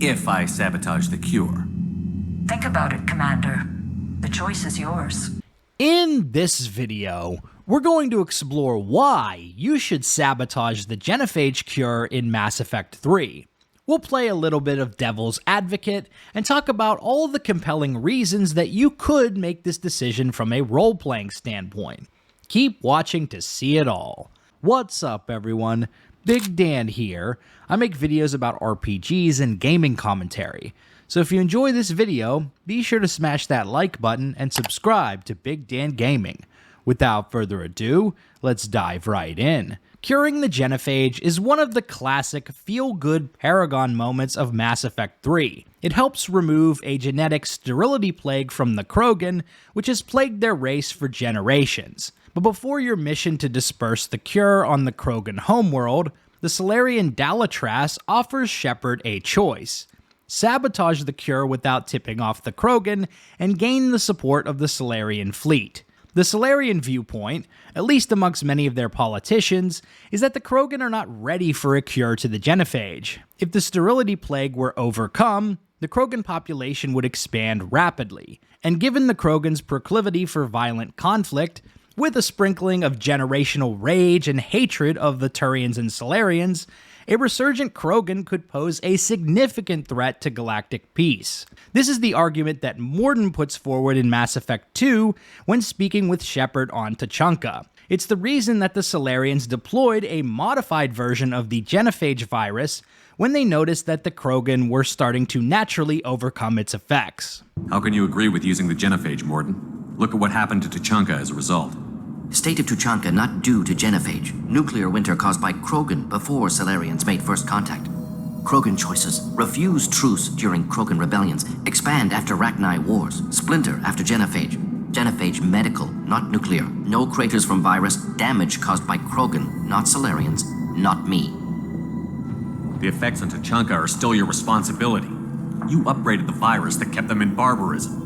if I sabotage the cure? Think about it, Commander. The choice is yours. In this video, we're going to explore why you should sabotage the genophage cure in Mass Effect 3. We'll play a little bit of devil's advocate and talk about all the compelling reasons that you could make this decision from a role-playing standpoint. Keep watching to see it all. What's up, everyone? Big Dan here. I make videos about RPGs and gaming commentary. So if you enjoy this video, be sure to smash that like button and subscribe to Big Dan Gaming. Without further ado, let's dive right in. Curing the genophage is one of the classic feel-good paragon moments of Mass Effect 3. It helps remove a genetic sterility plague from the Krogan, which has plagued their race for generations. But before your mission to disperse the cure on the Krogan homeworld, the Salarian Dalatras offers Shepard a choice. Sabotage the cure without tipping off the Krogan, and gain the support of the Salarian fleet. The Salarian viewpoint, at least amongst many of their politicians, is that the Krogan are not ready for a cure to the genophage. If the sterility plague were overcome, the Krogan population would expand rapidly, and given the Krogan's proclivity for violent conflict, with a sprinkling of generational rage and hatred of the Turians and Salarians, a resurgent Krogan could pose a significant threat to galactic peace. This is the argument that Mordin puts forward in Mass Effect 2 when speaking with Shepard on Tuchanka. It's the reason that the Salarians deployed a modified version of the genophage virus when they noticed that the Krogan were starting to naturally overcome its effects. How can you agree with using the genophage, Mordin? Look at what happened to Tuchanka as a result. State of Tuchanka not due to genophage. Nuclear winter caused by Krogan before Salarians made first contact. Krogan choices. Refuse truce during Krogan rebellions. Expand after Rachni wars. Splinter after genophage. Genophage medical, not nuclear. No craters from virus. Damage caused by Krogan, not Salarians, not me. The effects on Tuchanka are still your responsibility. You upgraded the virus that kept them in barbarism.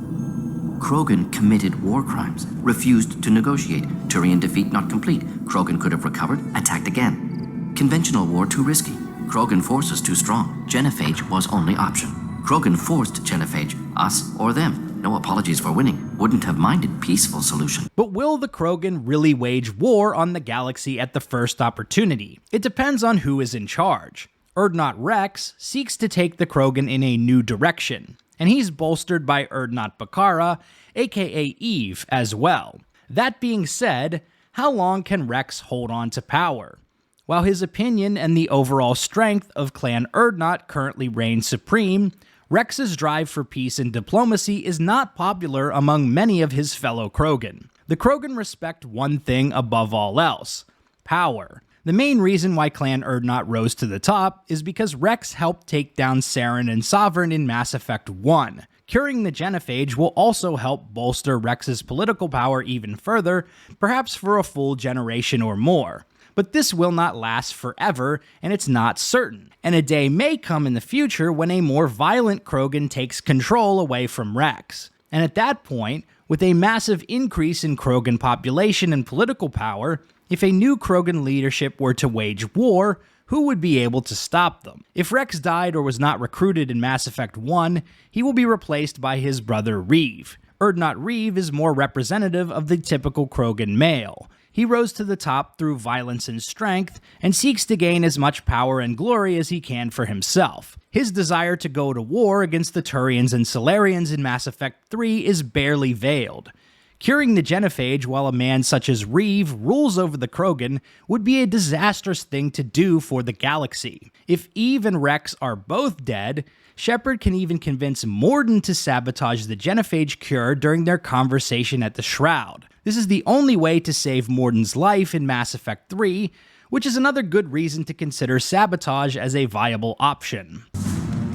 Krogan committed war crimes, refused to negotiate. Turian defeat not complete. Krogan could have recovered, attacked again. Conventional war too risky. Krogan forces too strong. Genophage was only option. Krogan forced genophage, us or them. No apologies for winning. Wouldn't have minded peaceful solution. But will the Krogan really wage war on the galaxy at the first opportunity? It depends on who is in charge. Urdnot Rex seeks to take the Krogan in a new direction, and he's bolstered by Urdnot Bakara, aka Eve, as well. That being said, how long can Rex hold on to power? While his opinion and the overall strength of Clan Urdnot currently reign supreme, Rex's drive for peace and diplomacy is not popular among many of his fellow Krogan. The Krogan respect one thing above all else: power. The main reason why Clan Urdnot rose to the top is because Rex helped take down Saren and Sovereign in Mass Effect 1. Curing the genophage will also help bolster Rex's political power even further, perhaps for a full generation or more. But this will not last forever, and it's not certain. And a day may come in the future when a more violent Krogan takes control away from Rex. And at that point, with a massive increase in Krogan population and political power, if a new Krogan leadership were to wage war, who would be able to stop them? If Rex died or was not recruited in Mass Effect 1, he will be replaced by his brother Reeve. Urdnot Reeve is more representative of the typical Krogan male. He rose to the top through violence and strength, and seeks to gain as much power and glory as he can for himself. His desire to go to war against the Turians and Salarians in Mass Effect 3 is barely veiled. Curing the genophage while a man such as Reeve rules over the Krogan would be a disastrous thing to do for the galaxy. If Eve and Rex are both dead, Shepard can even convince Mordin to sabotage the genophage cure during their conversation at the Shroud. This is the only way to save Mordin's life in Mass Effect 3, which is another good reason to consider sabotage as a viable option.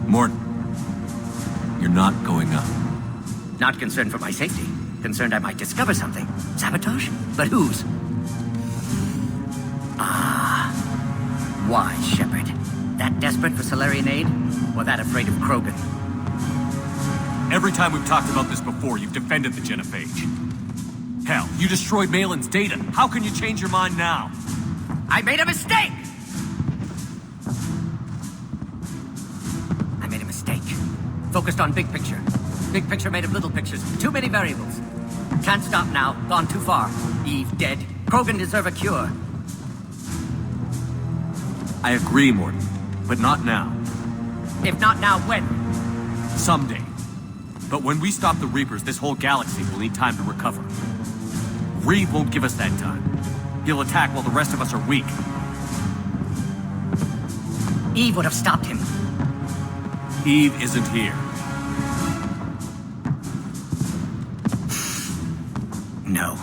Mordin, you're not going up. Not concerned for my safety. Concerned I might discover something. Sabotage? But whose? Why, Shepard? That desperate for Salarian aid? Or that afraid of Krogan? Every time we've talked about this before, you've defended the genophage. Hell, you destroyed Malin's data. How can you change your mind now? I made a mistake! Focused on big picture. Big picture made of little pictures. Too many variables. Can't stop now. Gone too far. Eve dead. Krogan deserve a cure. I agree, Mordin, but not now. If not now, when? Someday. But when we stop the Reapers, this whole galaxy will need time to recover. Reeve won't give us that time. He'll attack while the rest of us are weak. Eve would have stopped him. Eve isn't here. No.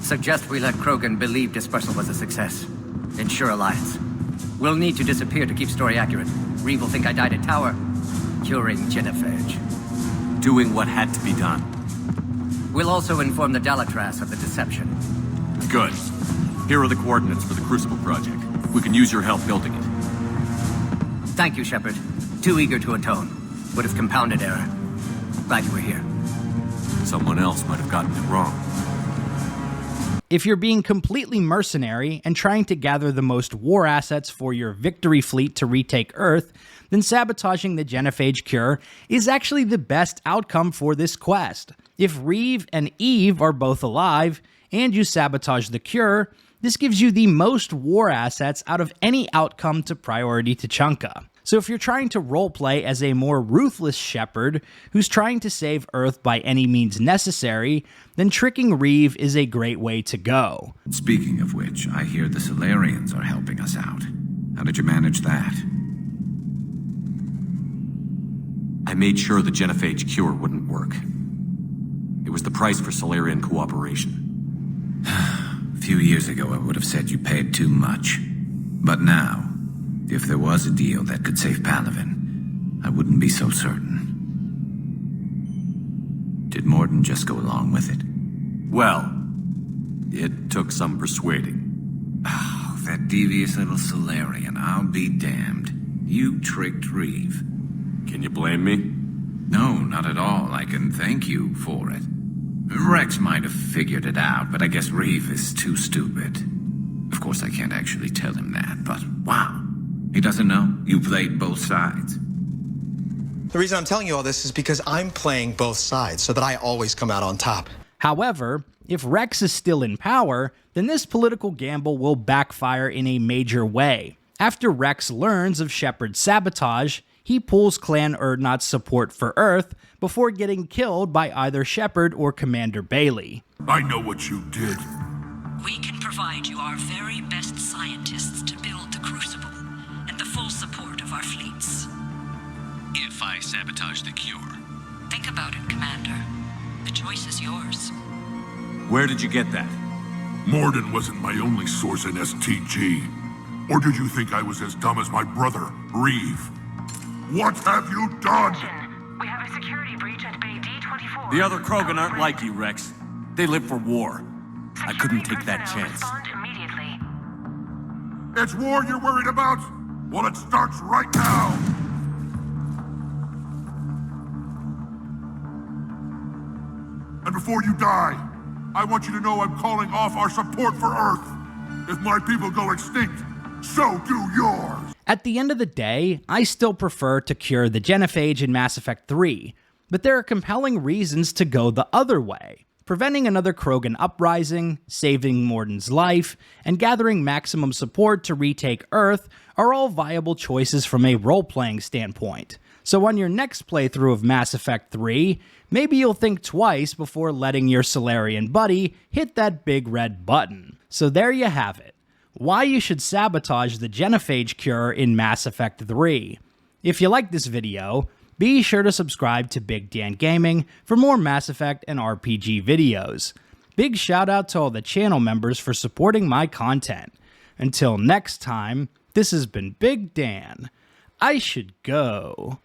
Suggest we let Krogan believe dispersal was a success. Ensure alliance. We'll need to disappear to keep story accurate. Reeve will think I died at Tower, curing genophage. Doing what had to be done. We'll also inform the Dalatras of the deception. Good. Here are the coordinates for the Crucible project. We can use your help building it. Thank you, Shepard. Too eager to atone. Would have compounded error. Glad you were here. Someone else might have gotten it wrong. If you're being completely mercenary and trying to gather the most war assets for your victory fleet to retake Earth, then sabotaging the genophage cure is actually the best outcome for this quest. If Reeve and Eve are both alive, and you sabotage the cure, this gives you the most war assets out of any outcome to priority Tuchanka. So if you're trying to roleplay as a more ruthless Shepard who's trying to save Earth by any means necessary, then tricking Reeve is a great way to go. Speaking of which, I hear the Salarians are helping us out. How did you manage that? I made sure the genophage cure wouldn't work. It was the price for Salarian cooperation. A few years ago, I would have said you paid too much. But now, if there was a deal that could save Palaven, I wouldn't be so certain. Did Mordin just go along with it? Well, it took some persuading. Oh, that devious little Salarian, I'll be damned. You tricked Reeve. Can you blame me? No, not at all. I can thank you for it. Rex might have figured it out, but I guess Reeve is too stupid. Of course, I can't actually tell him that, but wow. He doesn't know? You played both sides. The reason I'm telling you all this is because I'm playing both sides so that I always come out on top. However, if Rex is still in power, then this political gamble will backfire in a major way. After Rex learns of Shepard's sabotage, he pulls Clan Urdnot's support for Earth before getting killed by either Shepard or Commander Bailey. I know what you did. We can provide you our very best scientists to build the Crucible, and the full support of our fleets. If I sabotage the cure. Think about it, Commander. The choice is yours. Where did you get that? Mordin wasn't my only source in STG. Or did you think I was as dumb as my brother, Reeve? What have you done? We have a security breach at Bay D-24. The other Krogan aren't like you, Rex. They live for war. I couldn't take that chance. Respond immediately. It's war you're worried about? Well, it starts right now! And before you die, I want you to know I'm calling off our support for Earth. If my people go extinct, so do yours! At the end of the day, I still prefer to cure the genophage in Mass Effect 3, but there are compelling reasons to go the other way. Preventing another Krogan uprising, saving Mordin's life, and gathering maximum support to retake Earth are all viable choices from a role-playing standpoint. So on your next playthrough of Mass Effect 3, maybe you'll think twice before letting your Salarian buddy hit that big red button. So there you have it. Why you should sabotage the genophage cure in Mass Effect 3. If you like this video, be sure to subscribe to Big Dan Gaming for more Mass Effect and RPG videos. Big shout out to all the channel members for supporting my content. Until next time, this has been Big Dan. I should go.